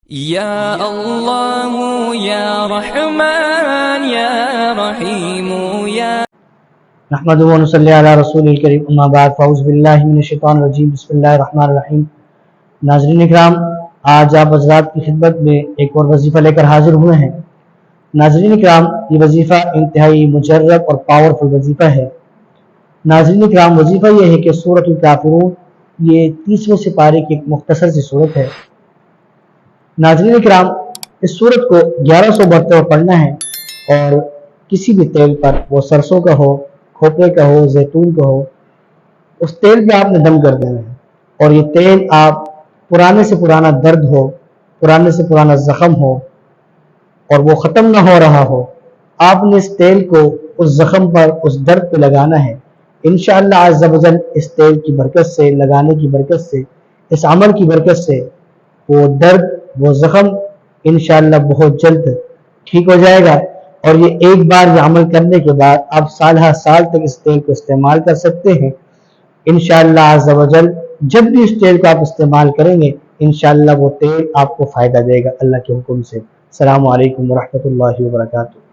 یا اللہ یا رحمان یا رحیم یا نحمد و نصلی علی رسول الکریم اما بعد فاعوذ باللہ من الشیطان الرجیم بسم اللہ الرحمن الرحیم۔ ناظرین اکرام، آج آپ حضرات کی خدمت میں ایک اور وظیفہ لے کر حاضر ہوئے ہیں۔ ناظرین اکرام، یہ وظیفہ انتہائی مجرب اور پاورفل وظیفہ ہے۔ ناظرین اکرام، وظیفہ یہ ہے کہ سورۃ الکافرون یہ 30ویں سپارے کی ایک مختصر سی صورت ہے۔ ناظرین اکرام، اس صورت کو 1100 مرتبہ پڑھنا ہے اور کسی بھی تیل پر، وہ سرسوں کا ہو، کھوپرے کا ہو، زیتون کا ہو، اس تیل پہ آپ نے دم کر دینا ہے۔ اور یہ تیل آپ پرانے سے پرانا درد ہو، پرانے سے پرانا زخم ہو اور وہ ختم نہ ہو رہا ہو، آپ نے اس تیل کو اس زخم پر، اس درد پہ لگانا ہے۔ انشاءاللہ عز و جل اس تیل کی برکت سے، لگانے کی برکت سے، اس عمل کی برکت سے وہ درد، وہ زخم انشاءاللہ بہت جلد ٹھیک ہو جائے گا۔ اور یہ ایک بار یہ عمل کرنے کے بعد آپ سالہ سال تک اس تیل کو استعمال کر سکتے ہیں انشاءاللہ عز و جل۔ جب بھی اس تیل کو آپ استعمال کریں گے انشاءاللہ وہ تیل آپ کو فائدہ دے گا اللہ کے حکم سے۔ السلام علیکم ورحمۃ اللہ وبرکاتہ۔